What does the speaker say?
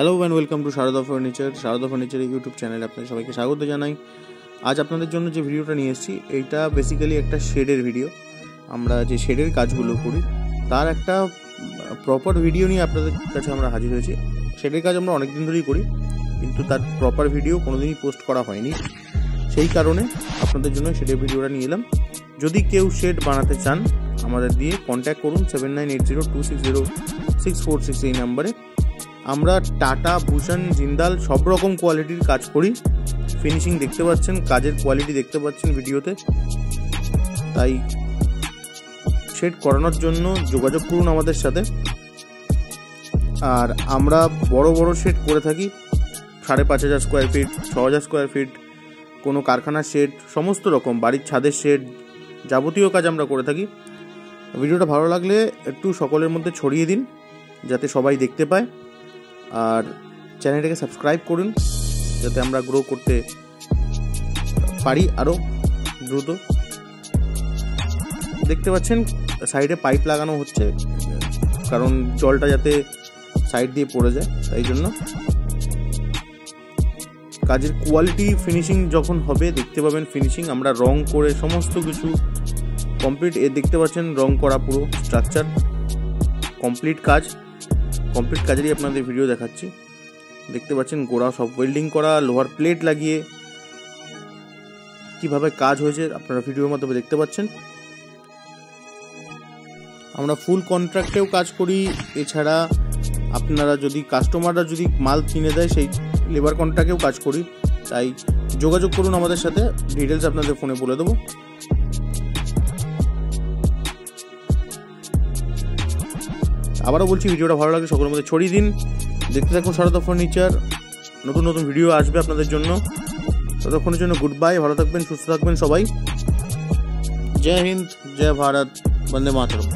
Hello and welcome to Sharda furniture YouTube চ্যানেলে আপনাদের সবাইকে স্বাগত জানাই। আজ আপনাদের জন্য যে ভিডিওটা নিয়ে এসেছি এইটা বেসিক্যালি একটা শেডের ভিডিও। আমরা যে শেডের কাজগুলো করি তার একটা প্রপার ভিডিও নিয়ে আপনাদের কাছে আমরা হাজির হয়েছি। শেডের কাজ আমরা অনেক দিন ধরেই করি, কিন্তু তার প্রপার ভিডিও কোনোদিনই পোস্ট করা হয়নি। সেই কারণে আপনাদের জন্য শেডের ভিডিওটা নিয়ে এলাম। যদি কেউ শেড বানাতে চান আমাদের দিয়ে কন্ট্যাক্ট করুন 7980260646 এই নাম্বারে। আমরা টাটা, ভূষণ, জিন্দাল সব রকম কোয়ালিটির কাজ করি। ফিনিশিং দেখতে পাচ্ছেন, কাজের কোয়ালিটি দেখতে পাচ্ছেন ভিডিওতে। তাই শেড করানোর জন্য যোগাযোগ করুন আমাদের সাথে। আর আমরা বড় বড় শেড করে থাকি 5500 স্কোয়ার ফিট, 6000 স্কোয়ার ফিট, কোনো কারখানার শেড, সমস্ত রকম বাড়ির ছাদের শেড, যাবতীয় কাজ আমরা করে থাকি। ভিডিওটা ভালো লাগলে একটু সকলের মধ্যে ছড়িয়ে দিন যাতে সবাই দেখতে পায়। আর চ্যানেলটাকে সাবস্ক্রাইব করুন যাতে আমরা গ্রো করতে পারি আরও দ্রুত। দেখতে পাচ্ছেন সাইডে পাইপ লাগানো হচ্ছে, কারণ জলটা যাতে সাইড দিয়ে পড়ে যায়, তাই জন্য। কাজের কোয়ালিটি ফিনিশিং যখন হবে দেখতে পাবেন। ফিনিশিং আমরা রং করে সমস্ত কিছু কমপ্লিট, দেখতে পাচ্ছেন রং করা পুরো স্ট্রাকচার কমপ্লিট কাজেরই আপনাদের ভিডিও দেখাচ্ছি। দেখতে পাচ্ছেন গোড়া সব ওয়েল্ডিং করা, লোহার প্লেট লাগিয়ে কিভাবে কাজ হয়েছে আপনারা ভিডিওর মাধ্যমে দেখতে পাচ্ছেন। আমরা ফুল কন্ট্রাক্টেও কাজ করি। এছাড়া আপনারা যদি কাস্টমাররা যদি মাল কিনে দেয় সেই লেবার কন্ট্রাক্টেও কাজ করি। তাই যোগাযোগ করুন আমাদের সাথে, ডিটেলস আপনাদের ফোনে বলে দেবো। আবারও বলছি, ভিডিওটা ভালো লাগে সকলের মধ্যে ছড়িয়ে দিন। দেখতে থাকুন শারদা ফার্নিচার, নতুন নতুন ভিডিও আসবে আপনাদের জন্য। ততক্ষণের জন্য গুড বাই, ভালো থাকবেন, সুস্থ থাকবেন সবাই। জয় হিন্দ, জয় ভারত, বন্দে মাতরম।